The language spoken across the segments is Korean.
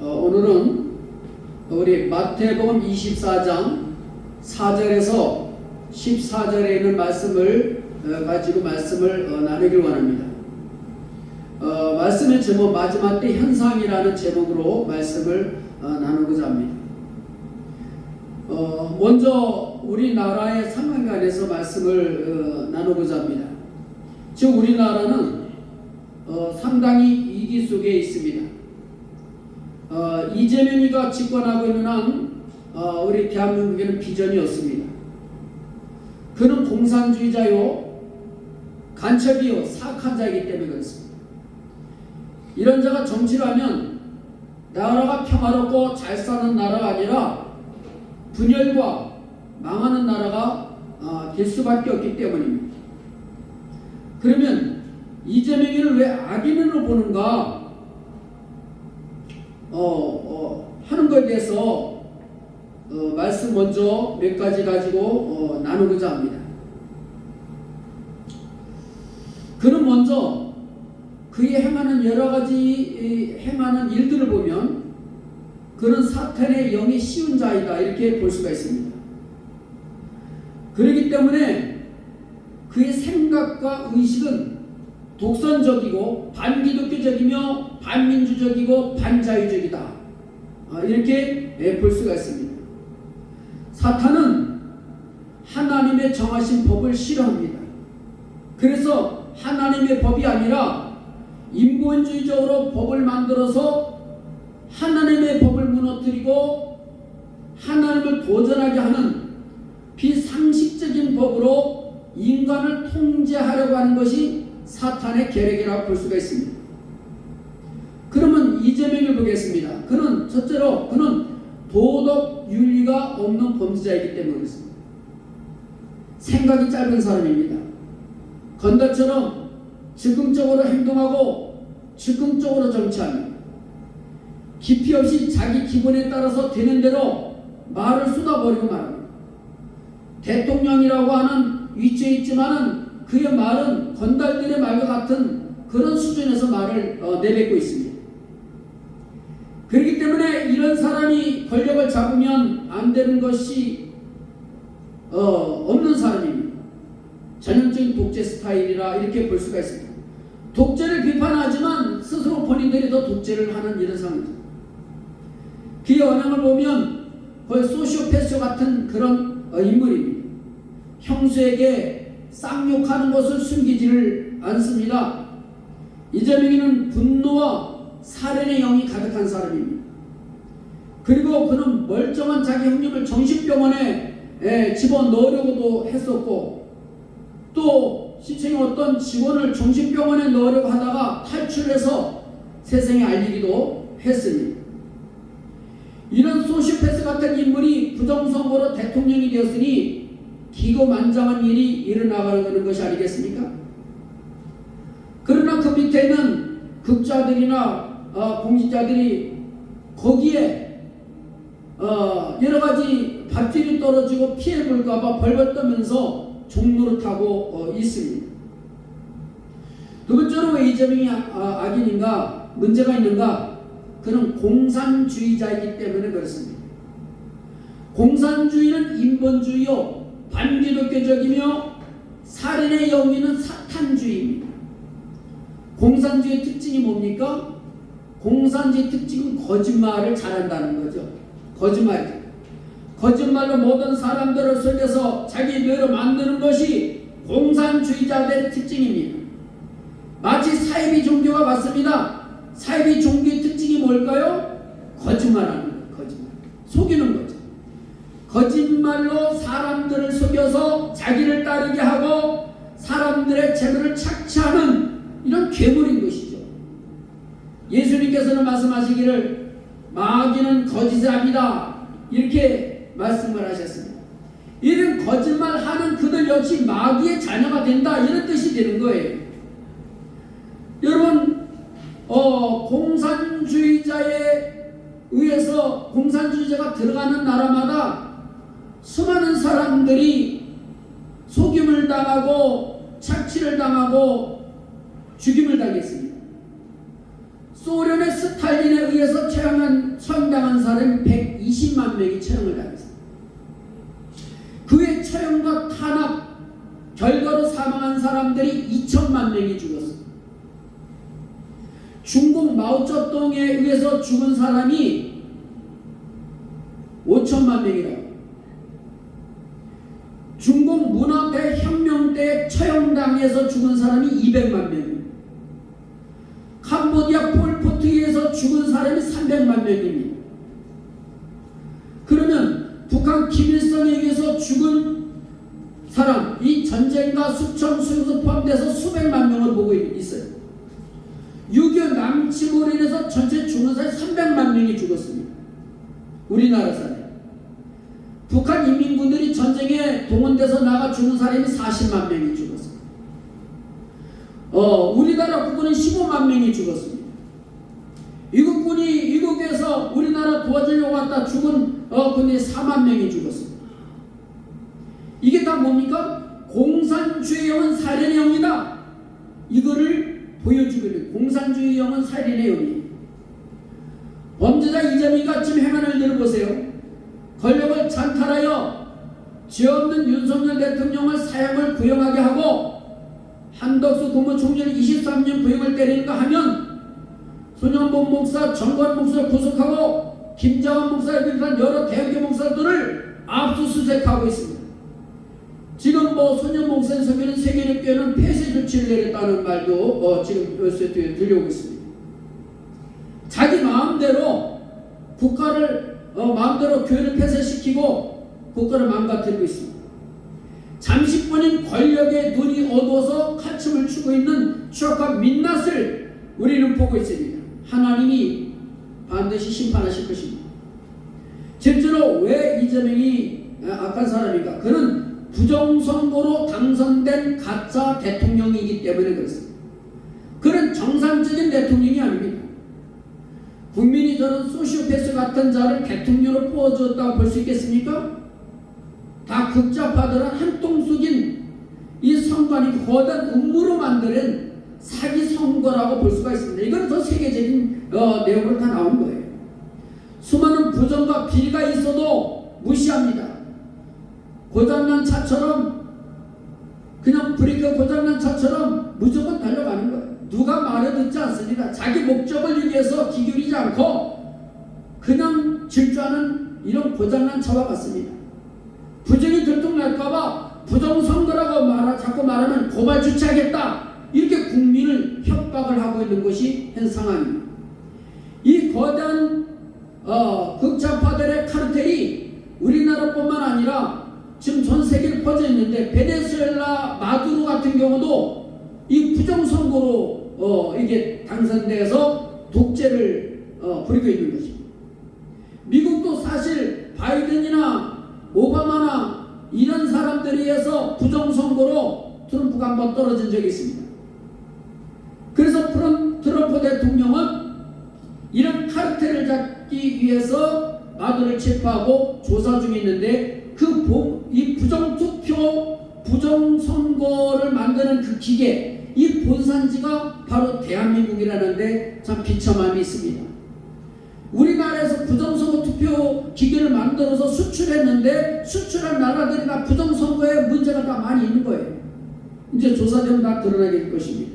오늘은 우리 마태복음 24장 4절에서 14절에 있는 말씀을 가지고 말씀을 나누길 원합니다. 말씀의 제목 마지막 때 현상이라는 제목으로 말씀을 나누고자 합니다. 먼저 우리나라의 상황에 관해서 말씀을 나누고자 합니다. 지금 우리나라는 상당히 위기 속에 있습니다. 이재명이가 집권하고 있는 한 우리 대한민국에는 비전이 없습니다. 그는 공산주의자요, 간첩이요, 사악한 자이기 때문에 그렇습니다. 이런 자가 정치를 하면 나라가 평화롭고 잘 사는 나라가 아니라 분열과 망하는 나라가 될 수밖에 없기 때문입니다. 그러면 이재명이를 왜 악인으로 보는가 하는 것에 대해서 말씀 먼저 몇 가지 가지고 나누고자 합니다. 그는 먼저 그의 행하는 여러 가지 행하는 일들을 보면 그는 사탄의 영이 씌운 자이다 이렇게 볼 수가 있습니다. 그렇기 때문에 그의 생각과 의식은 독선적이고 반기독교적이며 반민주적이고 반자유적이다 이렇게 볼 수가 있습니다. 사탄은 하나님의 정하신 법을 싫어합니다. 그래서 하나님의 법이 아니라 인본주의적으로 법을 만들어서 하나님의 법을 무너뜨리고 하나님을 도전하게 하는 비상식적인 법으로 인간을 통제하려고 하는 것이 사탄의 계략이라고 볼 수가 있습니다. 그러면 이재명을 보겠습니다. 그는 첫째로 그는 도덕 윤리가 없는 범죄자이기 때문에 그렇습니다. 생각이 짧은 사람입니다. 건달처럼 즉흥적으로 행동하고 즉흥적으로 정치합니다. 깊이 없이 자기 기분에 따라서 되는 대로 말을 쏟아버리고 말합니다. 대통령이라고 하는 위치에 있지만은 그의 말은 건달들의 말과 같은 그런 수준에서 말을 내뱉고 있습니다. 그렇기 때문에 이런 사람이 권력을 잡으면 안 되는 것이 없는 사람입니다. 전형적인 독재 스타일이라 이렇게 볼 수가 있습니다. 독재를 비판하지만 스스로 본인들이 더 독재를 하는 이런 상황이죠. 그의 언행을 보면 거의 소시오패스 같은 그런 인물입니다. 형수에게 쌍욕하는 것을 숨기지를 않습니다. 이재명이는 분노와 살인의 영이 가득한 사람입니다. 그리고 그는 멀쩡한 자기 형님을 정신병원에 집어넣으려고도 했었고 또 시청의 어떤 직원을 정신병원에 넣으려고 하다가 탈출해서 세상에 알리기도 했습니다. 이런 소시오패스 같은 인물이 부정선거로 대통령이 되었으니 기고만장한 일이 일어나가는 것이 아니겠습니까? 그러나 그 밑에는 극자들이나 공직자들이 거기에 여러 가지 밧줄이 떨어지고 피해 볼까봐 벌벌 떠면서 종노릇하고 있습니다. 두 번째로 왜 이재명이 악인인가, 문제가 있는가? 그는 공산주의자이기 때문에 그렇습니다. 공산주의는 인본주의요, 반기독교적이며 살인의 영위는 사탄주의입니다. 공산주의의 특징이 뭡니까? 공산주의 특징은 거짓말을 잘한다는 거죠. 거짓말이죠. 거짓말로 모든 사람들을 속여서 자기 뇌로 만드는 것이 공산주의자들의 특징입니다. 마치 사이비 종교와 같습니다. 사이비 종교의 특징이 뭘까요? 거짓말하는 거예요. 거짓말. 속이는 거죠. 거짓말로 사람들을 속여서 자기를 따르게 하고 사람들의 재물을 착취하는 이런 괴물인 것이죠. 예수님께서는 말씀하시기를 마귀는 거짓합니다 이렇게 말씀을 하셨습니다. 이런 거짓말하는 그들 역시 마귀의 자녀가 된다 이런 뜻이 되는 거예요. 여러분 공산주의자에 의해서 공산주의자가 들어가는 나라마다 수많은 사람들이 속임을 당하고 착취를 당하고 죽임을 당했습니다. 소련의 스탈린에 의해서 처형당한 사람이 120만 명이 처형을 당했습니다. 그의 처형과 탄압 결과로 사망한 사람들이 2천만 명이 죽었습니다. 중국 마오쩌둥에 의해서 죽은 사람이 5천만 명이라고. 중국 문화대혁명 때 처형당해서 죽은 사람이 200만 명입니다. 캄보디아 폴포트에 의해서 죽은 사람이 300만 명입니다. 그러면 북한 김일성에 의해서 죽은 사람, 이 전쟁과 숙청, 수용소 포함돼서 수백만 명을 보고 있어요. 6.25 남침으로 인해서 전체 죽은 사람이 300만 명이 죽었습니다. 우리나라 사람. 북한 인민군들이 전쟁에 동원돼서 나가 죽은 사람이 40만 명이 죽었습니다. 우리나라 국군은 15만 명이 죽었습니다. 이국에서 우리나라 도와주려고 왔다 죽은 군이 4만 명이 죽었습니다. 이게 다 뭡니까? 공산주의 영은 살인의 영이다. 이거를 보여주고 있는 공산주의 영은 살인의 영이에요. 범죄자 이재명이가 지금 행하는 일들을 보세요. 권력을 찬탈하여 죄 없는 윤석열 대통령을 사형을 구형하게 하고 한덕수 국무총리를 23년 구형을 때리는가 하면 손영범 목사, 정관 목사를 구속하고 김장원 목사에 비롯한 여러 대학교 목사들을 압수수색하고 있습니다. 지금 손영 목사의 설교는 세계력교회는 폐쇄 조치를 내렸다는 말도 지금 요새 들려오고 있습니다. 자기 마음대로 국가를 마음대로 교회를 폐쇄시키고 국가를 망가뜨리고 있습니다. 잠시뿐인 권력의 눈이 어두워서 칼춤을 추고 있는 추악한 민낯을 우리는 보고 있습니다. 하나님이 반드시 심판하실 것입니다. 실제로 왜 이재명이 악한 사람인가? 그는 부정선거로 당선된 가짜 대통령이기 때문에 그렇습니다. 그는 정상적인 대통령이 아닙니다. 국민이 저런 소시오패스 같은 자를 대통령으로 뽑아주었다고 볼 수 있겠습니까? 다 극좌파들은 한통 속인 이 선관위 거대한 음모로 만드는 사기 선거라고 볼 수가 있습니다. 이건 더 세계적인 내용으로 다 나온 거예요. 수많은 부정과 비리가 있어도 무시합니다. 고장난 차처럼 그냥 브레이크 고장난 차처럼 무조건 달려가는 거예요. 누가 말을 듣지 않습니다. 자기 목적을 위해서 기울이지 않고 그냥 질주하는 이런 고장난 차와 같습니다. 부정이 들통날까봐 부정선거라고 자꾸 말하면 고발 조치하겠다. 이렇게 국민을 협박을 하고 있는 것이 현 상황입니다. 이 거대한 극좌파들의 카르텔이 우리나라뿐만 아니라 지금 전 세계를 퍼져 있는데 베네수엘라 마두로 같은 경우도 이 부정선거로 이게 당선돼서 독재를 부리고 있는 것입니다. 미국도 사실 바이든이나 오바마나 이런 사람들에 의해서 부정선거로 트럼프가 한번 떨어진 적이 있습니다. 그래서 트럼프 대통령은 이런 카르텔을 잡기 위해서 마두를 체포하고 조사 중에 있는데 이 부정투표, 부정선거를 만드는 그 기계, 이 본산지가 바로 대한민국이라는데 참 비참함이 있습니다. 우리나라에서 부정선거 투표 기계를 만들어서 수출했는데 수출한 나라들이 다 부정선거에 문제가 다 많이 있는 거예요. 이제 조사되면 다 드러나게 될 것입니다.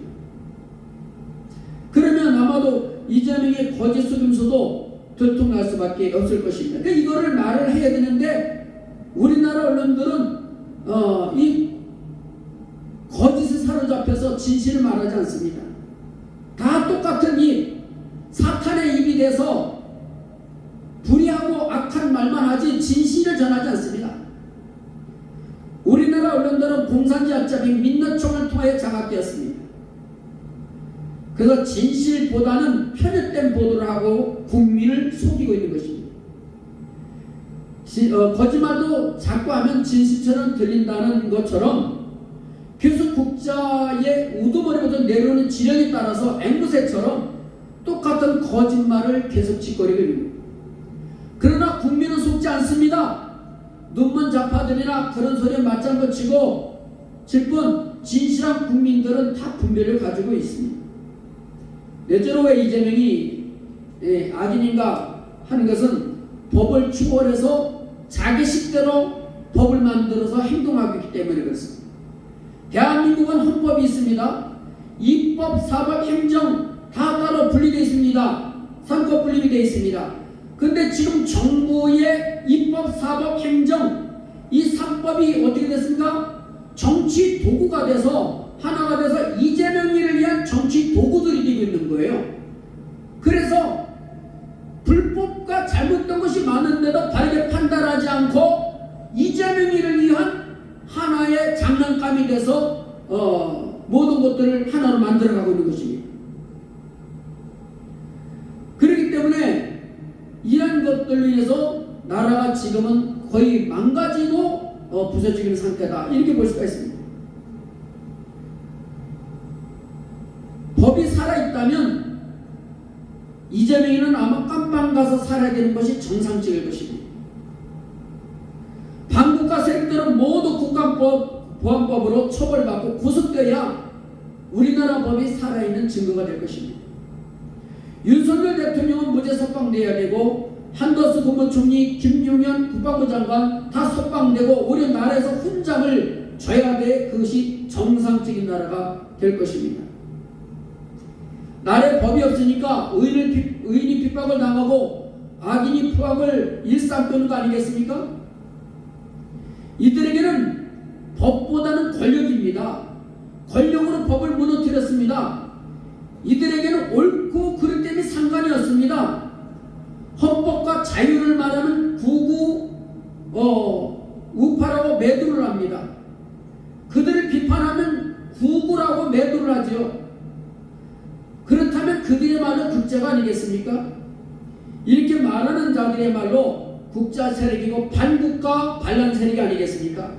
그러면 아마도 이재명의 거짓 속임수도 들통날 수밖에 없을 것입니다. 그러니까 이거를 말을 해야 되는데 우리나라 언론들은 이 거짓에 사로잡혀서 진실을 말하지 않습니다. 다 똑같은 입, 사탄의 입이 돼서 불의하고 악한 말만 하지 진실을 전하지 않습니다. 우리나라 언론들은 공산주의 합작인 민노총을 통해 장악되었습니다. 그래서 진실보다는 편협된 보도를 하고 국민을 속이고 있는 것입니다. 거짓말도 자꾸 하면 진실처럼 들린다는 것처럼 계속 국자의 우두머리부터 내려오는 지령에 따라서 앵무새처럼 똑같은 거짓말을 계속 짓거리고 있는 거예요. 그러나 국민은 속지 않습니다. 눈먼 좌파들이나 그런 소리에 맞장구 치고 질뿐 진실한 국민들은 다 분별을 가지고 있습니다. 넷째로 왜 이재명이 악인인가 하는 것은 법을 추월해서 자기 식대로 법을 만들어서 행동하고 있기 때문에 그렇습니다. 대한민국은 헌법이 있습니다. 입법, 사법, 행정 다 따로 분리되어 있습니다. 3급 분립이 되어 있습니다. 근데 지금 정부의 입법, 사법, 행정 이 3법이 어떻게 됐습니까? 정치 도구가 돼서 하나가 돼서 이재명이를 위한 정치 도구들이 되고 있는 거예요. 그래서 불법과 잘못된 것이 많은데도 바르게 판단하지 않고 이재명이를 위한 하나의 장난감이 돼서 모든 것들을 하나로 만들어가고 있는 것입니다. 그렇기 때문에 이런 것들로 인해서 나라가 지금은 거의 망가지고 부서지는 상태다, 이렇게 볼 수가 있습니다. 법이 살아있다면 이재명이는 아마 깜빵 가서 살아야 되는 것이 정상적일 것입니다. 반국가 세력들은 모두 국가법, 보안법으로 처벌받고 구속되어야 우리나라 법이 살아있는 증거가 될 것입니다. 윤석열 대통령은 무죄 석방돼야 되고 한덕수 국무총리, 김용현 국방부 장관 다 석방되고 우리 나라에서 훈장을 줘야 돼. 그것이 정상적인 나라가 될 것입니다. 나라에 법이 없으니까 의인이 핍박을 당하고 악인이 포악을 일삼도는 거 아니겠습니까? 이들에게는 법보다는 권력입니다. 권력으로 법을 무너뜨렸습니다. 이들에게는 옳고 그릇됨이 상관이 없습니다. 헌법과 자유를 말하는 구구 우파라고 매도를 합니다. 그들을 비판하면 구구라고 매도를 하죠. 그렇다면 그들의 말은 국자가 아니겠습니까? 이렇게 말하는 자들의 말로 국자 세력이고 반국가 반란 세력이 아니겠습니까?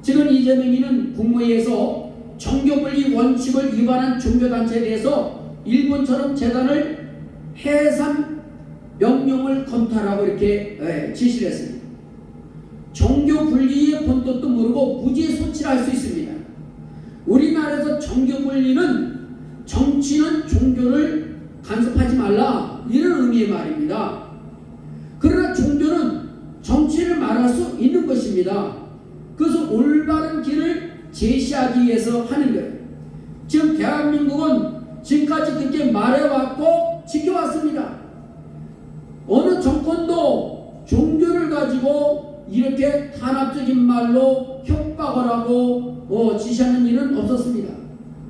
지금 이재명이는 국무회의에서 종교분리 원칙을 위반한 종교단체에 대해서 일본처럼 재단을 해산 명령을 검토하라고 이렇게 지시를 했습니다. 종교분리의 본뜻도 모르고 무지의 소치를 할 수 있습니다. 우리나라에서 종교분리는 정치는 종교를 간섭하지 말라, 이런 의미의 말입니다. 그러나 종교는 정치를 말할 수 있는 것입니다. 그래서 올바른 길을 제시하기 위해서 하는 거예요. 지금 대한민국은 지금까지 그렇게 말해왔고 지켜왔습니다. 어느 정권도 종교를 가지고 이렇게 탄압적인 말로 협박을 하고 지시하는 일은 없었습니다.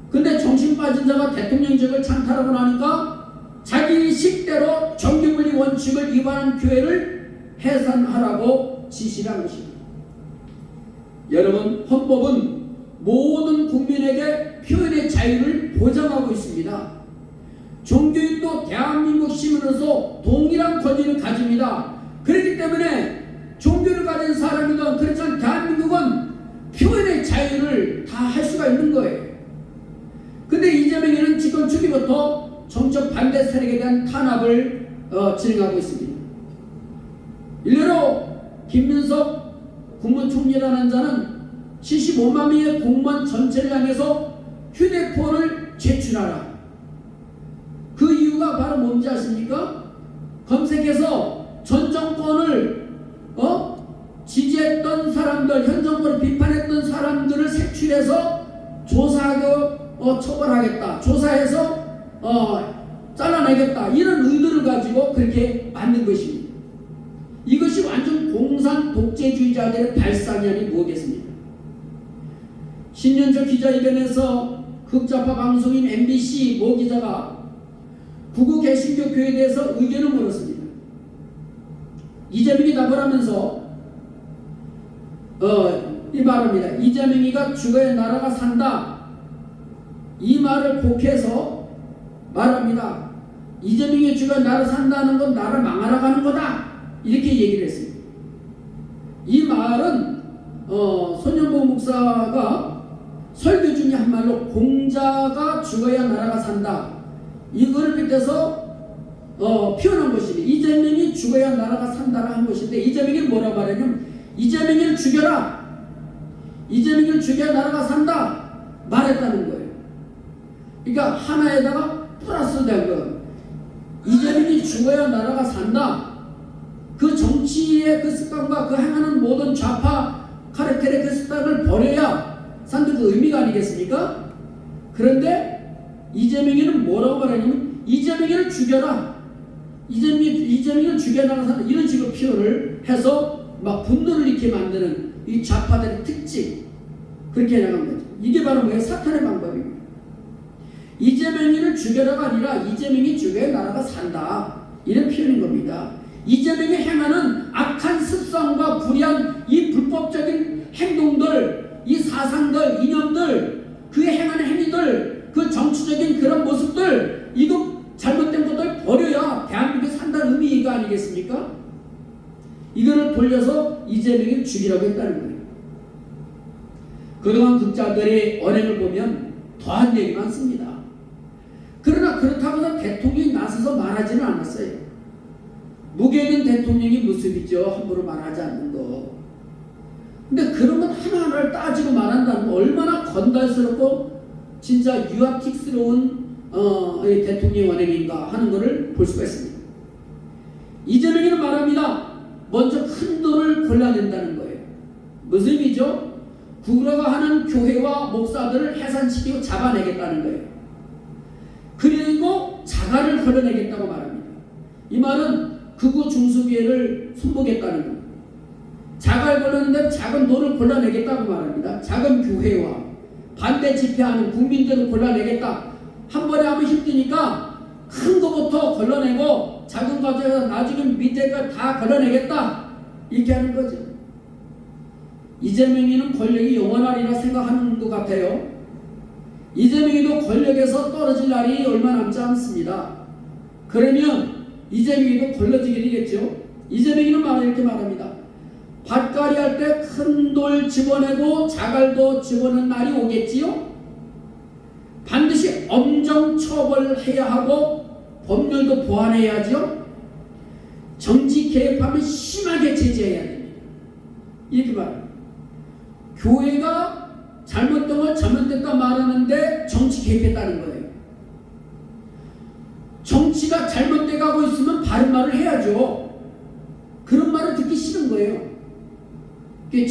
근데 정신 빠진 자가 대통령직을 창탈하고 나니까 자기 식대로 종교분리 원칙을 위반한 교회를 해산하라고 지시를 한 것입니다. 여러분, 헌법은 모든 국민에게 표현의 자유를 보장하고 있습니다. 종교인도 대한민국 시민으로서 동일한 권리를 가집니다. 그렇기 때문에 종교를 가진 사람이건 그렇지 않은 대한민국은 표현의 자유를 다 할 수가 있는 거예요. 근데 이재명이는 집권 초기부터 정책 반대 세력에 대한 탄압을 진행하고 있습니다. 일례로 김민석 국무총리라는 자는 75만 명의 공무원 전체를 향해서 휴대폰을 제출하라. 그 이유가 바로 뭔지 아십니까? 검색해서 전 정권을 지지했던 사람들, 현 정권을 비판했던 사람들을 색출해서 조사하고 처벌하겠다, 조사해서 잘라내겠다, 이런 의도를 가지고 그렇게 만든 것입니다. 이것이 완전 공산 독재주의자들의 발상이 아니 뭐겠습니까? 신년초 기자회견에서 극좌파 방송인 MBC 모 기자가 구구 개신교 교회에 대해서 의견을 물었습니다. 이재명이 답을 하면서 이 말합니다. 이재명이가 죽어야 나라가 산다, 이 말을 복해서 말합니다. 이재명이 죽어야 나라 산다는 건 나라 망하러 가는 거다, 이렇게 얘기를 했습니다. 이 말은 손현보 목사가 설교 중에 한 말로 공자가 죽어야 나라가 산다, 이거를 빗대서 표현한 것입니다. 이재명이 죽어야 나라가 산다라 한 것인데, 이재명이 뭐라고 말하냐면 이재명이를 죽여라, 이재명이를 죽여야 나라가 산다 말했다는 거예요. 그러니까 하나에다가 플러스 된 거. 이재명이 죽어야 나라가 산다. 그 정치의 그 습관과 그 행하는 모든 좌파 카르텔의 그 습관을 버려야 산다는 그 의미가 아니겠습니까? 그런데 이재명이는 뭐라고 말하냐면 이재명이를 죽여라. 이재명을 죽여나가 산다. 이런 식으로 표현을 해서 막 분노를 일으키게 만드는 이 좌파들의 특징. 그렇게 해나간 거죠. 이게 바로 뭐예요? 사탄의 방법입니다. 이재명이를 죽여라가 아니라 이재명이 죽여야 나라가 산다. 이런 표현인 겁니다. 이재명이 행하는 악한 습성과 불의한 이 불법적인 행동들, 이 사상들, 이념들, 그의 행하는 행위들, 그 정치적인 그런 모습들, 이거 잘못된 것들 버려야 대한민국이 산다는 의미가 아니겠습니까? 이거를 돌려서 이재명을 죽이라고 했다는 거예요. 그동안 극자들의 언행을 보면 더한 얘기 많습니다. 그러나 그렇다고 해서 대통령이 나서서 말하지는 않았어요. 무게 있는 대통령의 모습이죠. 함부로 말하지 않는 거. 근데 그런 건 하나하나를 따지고 말한다는 거 얼마나 건달스럽고 진짜 유아틱스러운 대통령의 언행인가 하는 것을 볼 수가 있습니다. 이재명이는 말합니다. 먼저 큰 돈을 골라낸다는 거예요. 무슨 의미죠? 국가가 하는 교회와 목사들을 해산시키고 잡아내겠다는 거예요. 그리고 자가를 걸러내겠다고 말합니다. 이 말은 극우 중소기회를 손보겠다는 겁니다. 자가를 걸러내는데 작은 돈을 골라내겠다고 말합니다. 작은 교회와 반대 집회하는 국민들을 골라내겠다. 한 번에 하면 힘드니까 큰 거부터 걸러내고 작은 과정에서 나중에 밑에가 다 걸러내겠다. 이렇게 하는 거죠. 이재명이는 권력이 영원하리라 생각하는 것 같아요. 이재명이도 권력에서 떨어질 날이 얼마 남지 않습니다. 그러면 이재명이도 걸러지겠죠. 이재명이는 이렇게 말합니다. 밭갈이 할 때 큰 돌 집어내고 자갈도 집어넣는 날이 오겠지요. 반드시 엄정 처벌해야 하고 법률도 보완해야죠. 정치 개입하면 심하게 제재해야 됩니다. 이렇게 말합니다. 교회가 잘못된 걸 잘못됐다 말하는데 정치 개입했다는 거예요. 정치가 잘못돼 가고 있으면 바른 말을 해야죠. 그런 말을 듣기 싫은 거예요.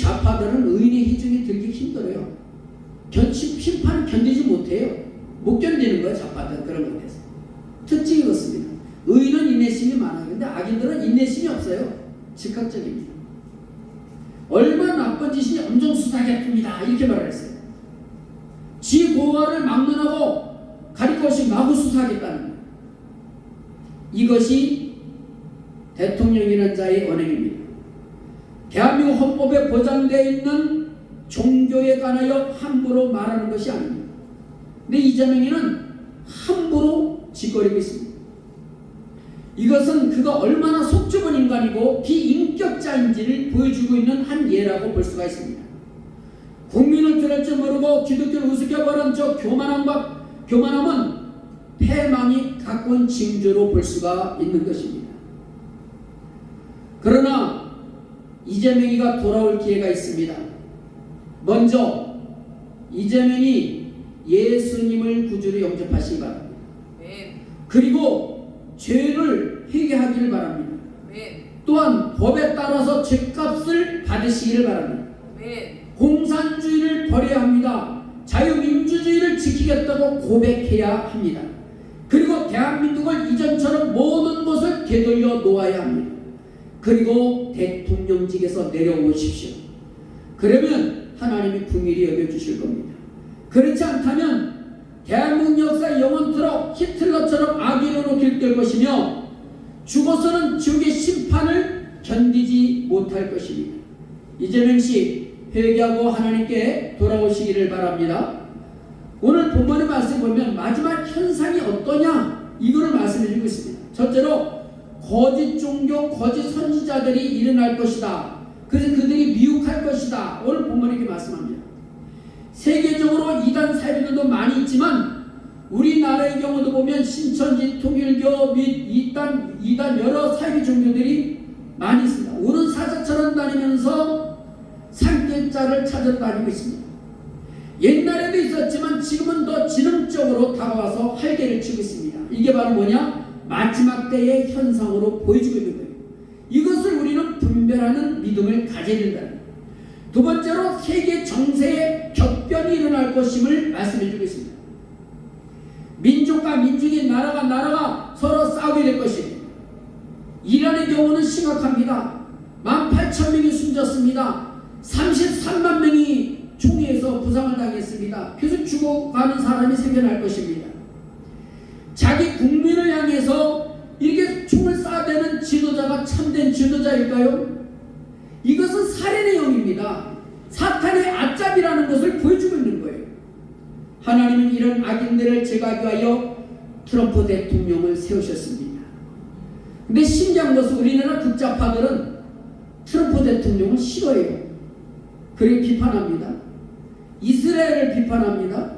좌파들은 의인의 희중이 들기 힘들어요. 심판을 견디지 못해요. 못 견디는 거예요. 좌파들은 그런 것에 대해서. 특징이 그렇습니다. 의인은 인내심이 많아요. 근데 악인들은 인내심이 없어요. 즉각적입니다. 얼마나 나쁜 짓이니 엄정수사하겠습니다. 이렇게 말을 했어요. 지 고발을 막론하고 가릴 것이 마구 수사하겠다는 거예요. 이것이 대통령이라는 자의 언행입니다. 대한민국 헌법에 보장되어 있는 종교에 관하여 함부로 말하는 것이 아닙니다. 근데 이재명이는 함부로 짓거리고 있습니다. 이것은 그가 얼마나 속 좁은 인간이고 비인격자인지를 보여주고 있는 한 예라고 볼 수가 있습니다. 국민을 들을 줄 모르고 기독교를 우습게 보는 저 교만함은 패망이 갖고 온 징조로 볼 수가 있는 것입니다. 그러나 이재명이가 돌아올 기회가 있습니다. 먼저 이재명이 예수님을 구주로 영접하시기 바랍니다. 그리고 죄를 회개하기를 바랍니다. 또한 법에 따라서 죄값을 받으시기를 바랍니다. 공산주의를 버려야 합니다. 자유민주주의를 지키겠다고 고백해야 합니다. 그리고 대한민국을 이전처럼 모든 것을 되돌려 놓아야 합니다. 그리고 대통령직에서 내려오십시오. 그러면 하나님이 긍휼히 여겨주실 겁니다. 그렇지 않다면 대한민국 역사 영원토록 히틀러처럼 악인으로 길들 것이며 죽어서는 지옥의 심판을 견디지 못할 것입니다. 이재명씨 회개하고 하나님께 돌아오시기를 바랍니다. 오늘 본문의 말씀 보면 마지막 현상이 어떠냐 이거를 말씀해주고 있습니다. 첫째로 거짓 종교, 거짓 선지자들이 일어날 것이다. 그래서 그들이 미혹할 것이다. 오늘 본문이 이렇게 말씀합니다. 세계적으로 이단 사회들도 많이 있지만 우리나라의 경우도 보면 신천지, 통일교 및 이단 여러 사회 종교들이 많이 있습니다. 오는 사자처럼 다니면서 산길자를 찾아 다니고 있습니다. 옛날에도 있었지만 지금은 더 지능적으로 다가와서 활개를 치고 있습니다. 이게 바로 뭐냐? 마지막 때의 현상으로 보여주고 있는 거예요. 이것을 우리는 분별하는 믿음을 가져야 된다. 두 번째로 세계 정세에 격변이 일어날 것임을 말씀해 주고 있습니다. 민족과 민족이, 나라가 나라가 서로 싸우게 될 것입니다. 이란의 경우는 심각합니다. 18,000명이 숨졌습니다. 33만 명이 총에서 부상을 당했습니다. 계속 죽어가는 사람이 생겨날 것입니다. 자기 국민을 향해서 이렇게 총을 쏴대는 지도자가 참된 지도자일까요? 이것은 살인의 영입니다. 사탄의 앞잡이라는 것을 보여주고 있는 거예요. 하나님은 이런 악인들을 제거하기 위하여 트럼프 대통령을 세우셨습니다. 근데 신기한 것은 우리나라 극좌파들은 트럼프 대통령을 싫어해요. 그를 비판합니다. 이스라엘을 비판합니다.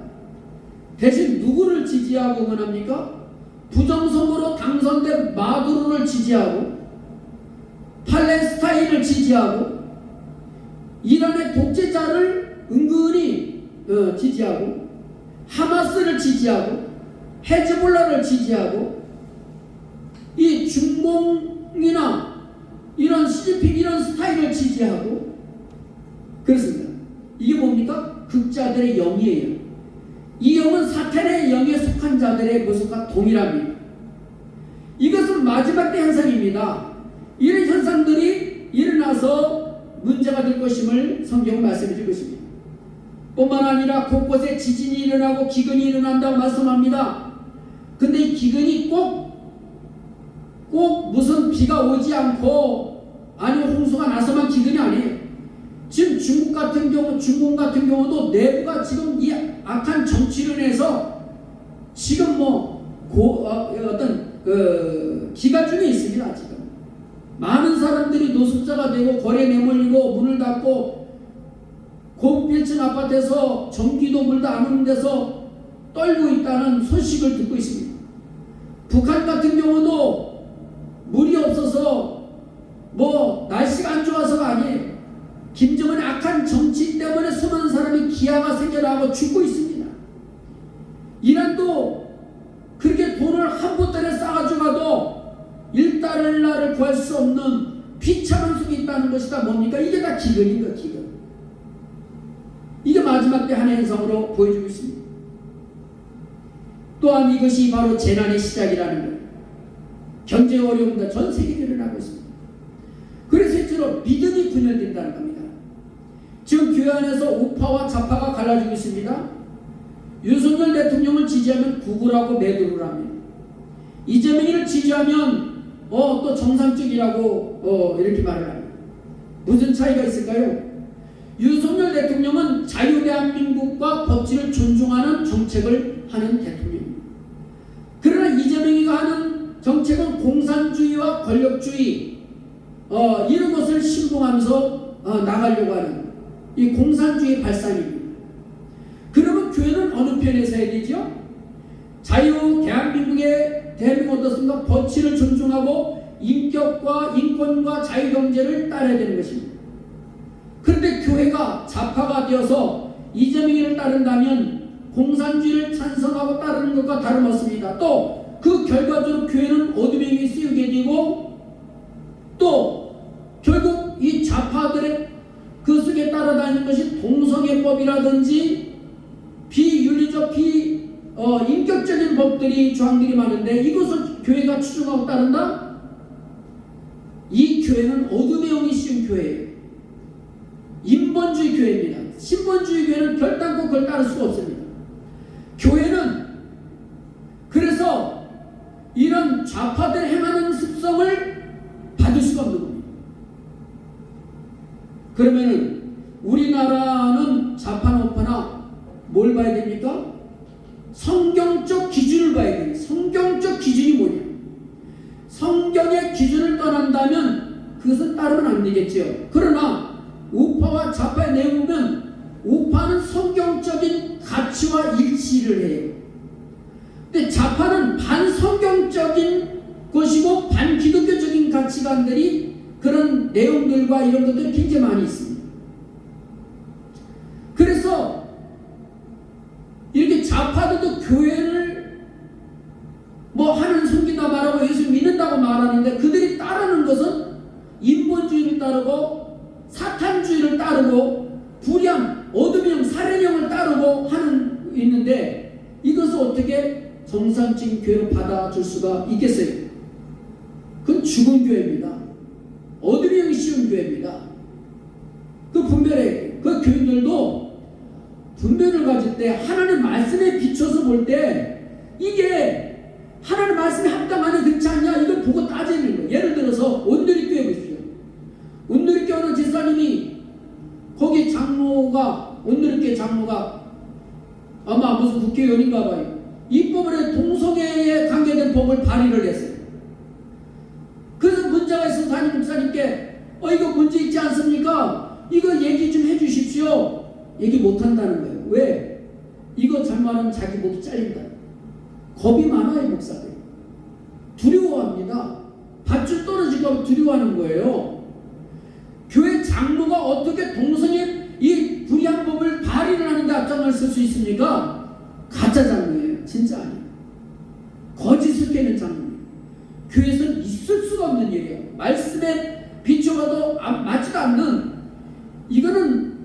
대신 누구를 지지하고 응원합니까? 부정선거로 당선된 마두로를 지지하고, 팔레스타인을 지지하고, 이란의 독재자를 은근히 지지하고, 하마스를 지지하고, 헤즈볼라를 지지하고, 이 중공이나 이런 시진핑 이런 스타일을 지지하고 그렇습니다. 이게 뭡니까? 극자들의 영이에요. 이 영은 사탄의 영에 속한 자들의 모습과 동일합니다. 이것은 마지막 때 현상입니다. 이런 현상들이 일어나서 문제가 될 것임을 성경은 말씀해 주고 있습니다. 뿐만 아니라 곳곳에 지진이 일어나고 기근이 일어난다고 말씀합니다. 근데 이 기근이 꼭 무슨 비가 오지 않고 아니면 홍수가 나서만 기근이 아니에요. 지금 중국 같은 경우도 내부가 지금 이 악한 정치로 인해서 지금 기가 중에 있습니다. 지금 많은 사람들이 노숙자가 되고 거리에 내몰리고 문을 닫고 고급빌층 아파트에서 전기도 물도 안 오는 데서 떨고 있다는 소식을 듣고 있습니다. 북한 같은 경우도 물이 없어서 날씨가 안 좋아서가 아니에요. 김정은의 악한 정치 때문에 수많은 사람이 기아가 생겨나고 죽고 있습니다. 이란도 그렇게 돈을 한 보따리에 싸가지고 가도 1달러를 구할 수 없는 비참한 속에 있다는 것이 다 뭡니까? 이게 다 기근인 거예요. 기근. 이게 마지막 때 하나의 현상으로 보여주고 있습니다. 또한 이것이 바로 재난의 시작이라는 거예요. 경제 어려움도 전 세계에 일어나고 있습니다. 그래서 실제로 믿음이 분열된다는 겁니다. 지금 교회 안에서 우파와 좌파가 갈라지고 있습니다. 윤석열 대통령을 지지하면 구구라고 매도를 합니다. 이재명이를 지지하면 또 정상적이라고 이렇게 말을 합니다. 무슨 차이가 있을까요? 윤석열 대통령은 자유대한민국과 법치를 존중하는 정책을 하는 대통령입니다. 그러나 이재명이가 하는 정책은 공산주의와 권력주의 이런 것을 신봉하면서 나가려고 하는 이 공산주의 발상입니다. 그러면 교회는 어느 편에 서야 되죠? 대한민국 어떻습니까? 법치를 존중하고 인격과 인권과 자유경제를 따라야 되는 것입니다. 그런데 교회가 좌파가 되어서 이재명이를 따른다면 공산주의를 찬성하고 따르는 것과 다름없습니다. 또 그 결과적으로 교회는 어둠의 위에 씌우게 되고 또 결국 이 좌파들의 그 속에 따라다니는 것이 동성애법이라든지 비윤리적 인격적인 법들이 조항들이 많은데 이것을 교회가 추종하고 따른다? 이 교회는 어둠의 영이 씌운 교회예요. 인본주의 교회입니다. 신본주의 교회는 결단코 그걸 따를 수가 없습니다. 교회는 그래서 이런 좌파들 행하는 습성을 받을 수가 없는 겁니다. 그러면은 우리나라는 좌파나 우파나 뭘 봐야 됩니까? 성경적 기준을 봐야 됩니다. 성경적 기준이 뭐냐? 성경의 기준을 떠난다면 그것은 따르면 안 되겠죠. 그러나 우파와 좌파의 내용을 보면 우파는 성경적인 가치와 일치를 해요. 근데 좌파는 반성경적인 것이고 반기독교적인 가치관들이 그런 내용들과 이런 것들이 굉장히 많이 있습니다. 그래서 이렇게 좌파들도 교회를 있겠어요? 그건 죽은 교회입니다. 어드리기 쉬운 교회입니다. 그 분별해. 그 교인들도 분별을 가질 때 하나님 말씀에 비춰서 볼 때 이게 하나님 말씀에 합당하냐 그렇지 않냐 이걸 보고 따지는 거예요. 예를 들어서 온누리교회 보십시오. 온누리교회는 집사님이 거기 장로가 온누리교회 장로가 아마 무슨 국회의원인가 봐요. 입법원에 동성애에 관계된 법을 발의를 했어요. 그래서 문제가 있어서 담임 목사님께 이거 문제 있지 않습니까? 이거 얘기 좀 해주십시오. 얘기 못한다는 거예요. 왜? 이거 잘못하면 자기 목이 잘린다. 겁이 많아요, 목사들. 두려워합니다. 밧줄 떨어질까 봐 두려워하는 거예요. 교회 장로가 어떻게 동성애 이 불의한 법을 발의를 하는데 앞장을 쓸 수 있습니까? 가짜 장로예요. 진짜 아니에요. 거짓을 깨는 장로예요. 교회에서는 있을 수가 없는 일이에요. 말씀에 비춰봐도 맞지도 않는 이거는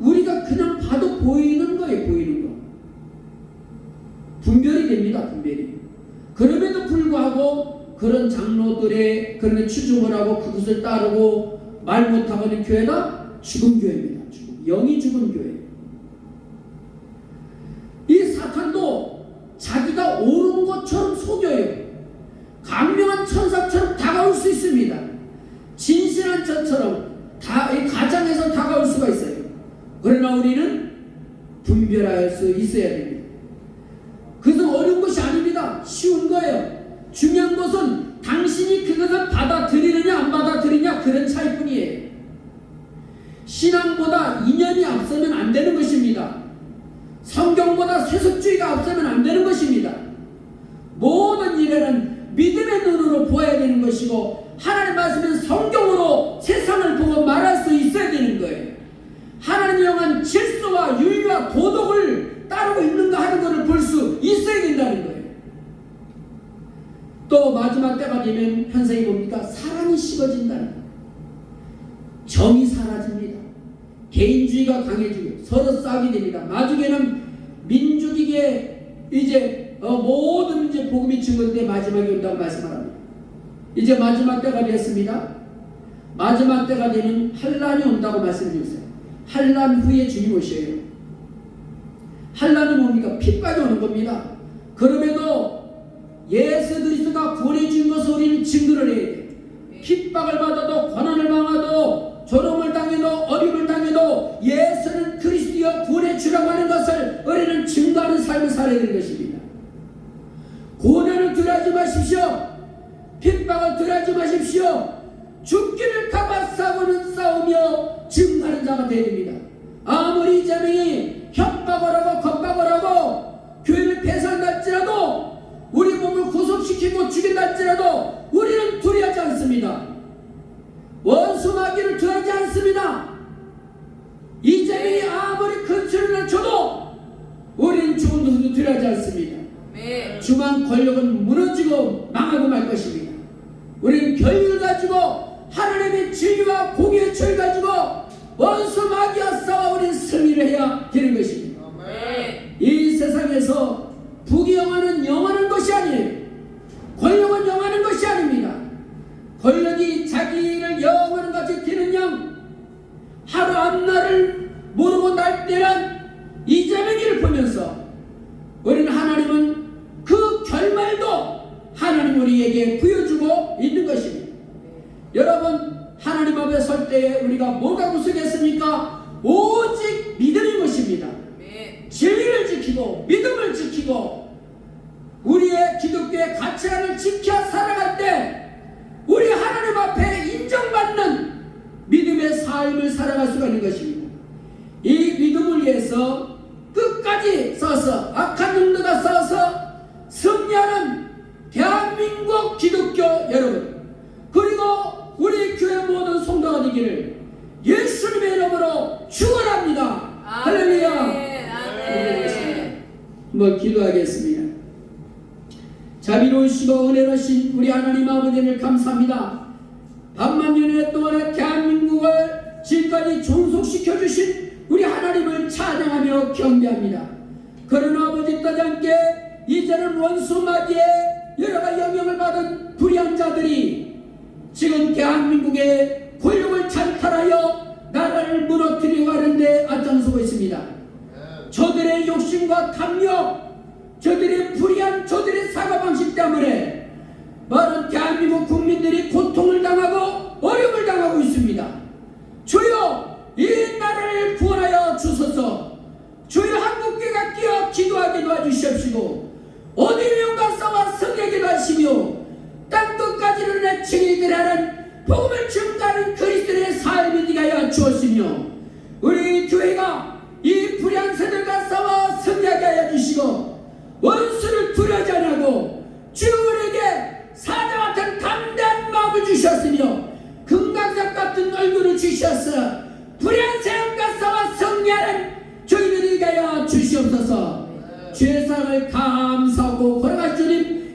우리가 그냥 봐도 보이는 거예요. 보이는 거. 분별이 됩니다. 분별이. 그럼에도 불구하고 그런 장로들의 그런 추종을 하고 그것을 따르고 말 못하고 있는 교회가 죽은 교회입니다. 영이 죽은 교회. 이 사탄도 자기가 옳은 것처럼 속여요. 강력한 천사처럼 다가올 수 있습니다. 진실한 자처럼 가장해서 다가올 수가 있어요. 그러나 우리는 분별할 수 있어야 됩니다. 그것은 어려운 것이 아닙니다. 쉬운 거예요. 중요한 것은 당신이 그것을 받아들이느냐 안 받아들이냐 그런 차이뿐이에요. 신앙보다 이념이 앞서면 안 되는 것입니다. 성경보다 세속주의가 앞서면 안 되는 것입니다. 모든 일에는 믿음의 눈으로 보아야 되는 것이고 하나님 말씀은 성경으로 세상을 보고 말할 수 있어야 되는 거예요. 하나님이 정한 질서와 윤리와 도덕을 따르고 있는가 하는 것을 볼 수 있어야 된다는 거예요. 또 마지막 때가 되면 현상이 뭡니까? 사랑이 식어진다는 거예요. 정이 사라집니다. 개인주의가 강해지고 서로 싸우게 됩니다. 나중에는 민족에게 이제 모든 이제 복음이 증거될 때 마지막이 온다고 말씀합니다. 이제 마지막 때가 되었습니다. 마지막 때가 되면 환란이 온다고 말씀드렸어요. 환란 후에 주님 오셔요. 환란이 뭡니까? 핍박이 오는 겁니다. 그럼에도 예수 그리스도가 구원해 주신 것을 우리는 증거를 해야 돼요. 핍박을 받아도 고난을 당해도 조롱을 당해도 어림을 당해도 예수는 그리스도여 구원해 주라고 하는 것을 우리는 증거하는 삶을 살아야 되는 것입니다. 고난을 두려워하지 마십시오. 핍박을 두려워하지 마십시오. 죽기를 가봐 싸우며 증거하는 자가 되어야 됩니다. 아무리 이재명이 협박을 하고 겁박을 하고 교회를 폐쇄한다 할지라도 우리 몸을 구속시키고 죽인다 할지라도 우리는 두려워하지 않습니다. 원수 마귀를 두려워하지 않습니다. 이재명이 아무리 큰 소리를 쳐도 우리는 죽은 것도 두려워하지 않습니다. 주만 권력은 무너지고 망하고 말 것입니다. 우리는 결의를 가지고 하나님의 진리와 공의의 철을 가지고 원수 마귀와 싸워 우리는 승리를 해야 되는 것입니다. 이 세상에서 북이 영하는 영하는 것이 아니에요. 권력은 영하는 것이 아닙니다. 권력이 자기를 영하는 같이 되는 영, 하루 앞날을 모르고 날 때는 이재명이를 보면서 우리는 하나님은 그 결말도 하나님 우리에게 부여주고 있는 것입니다. 여러분 하나님 앞에 설 때에 우리가 뭐가 구속했습니까? 오직 믿음인 것입니다. 진리를 지키고 믿음을 지키고 우리의 기독교의 가치관을 지켜 살아갈 때 우리 하나님 앞에 인정받는 믿음의 삶을 살아갈 수가 있는 것입니다. 이 믿음을 위해서 끝까지 싸워서 악한 놈들과 싸워서 승리하는 대한민국 기독교 여러분 그리고 우리 교회 모든 성도가 되기를 예수님의 이름으로 축원합니다. 할렐루야. 한번 기도하겠습니다. 자비로우시고 은혜로우신 우리 하나님 아버지를 감사합니다. 반만년의 동안에 대한민국을 지금까지 존속시켜 주신 우리 하나님을 찬양하며 경배합니다. 그러나 아버지 뜻 않게 이제는 원수 마귀의 여러 가지 영향을 받은 불의한 자들이 지금 대한민국의 권력을 찬탈하여 나라를 무너뜨리고 하는데 앞장서고 있습니다. 저들의 욕심과 탐욕, 저들의 불의한 저들의 사고방식 때문에 많은 대한민국 국민들이 고통을 당하고 어려움을 당하고 있습니다. 주여 이 나라를 구원하여 주소서. 주여 한국교회가 끼어 기도하게 도와주시옵시고 어디명과 싸워 성하게 하시며 땅끝까지는 내 증인들 하는 복음을 증가하는 그리스도의 삶이 되게 하여 주었으며 우리 교회가 이 불의한 세대가 싸워 성하게 하여 주시고 원수를 두려워하지 않고 주 우리에게 사자 같은 담대한 마음을 주셨으며 금강석 같은 얼굴을 주셨어 불의한 세상과 싸워 승리하는 저희들이 되게 하여 주시옵소서. 죄사를 감사하고 걸어갈 주님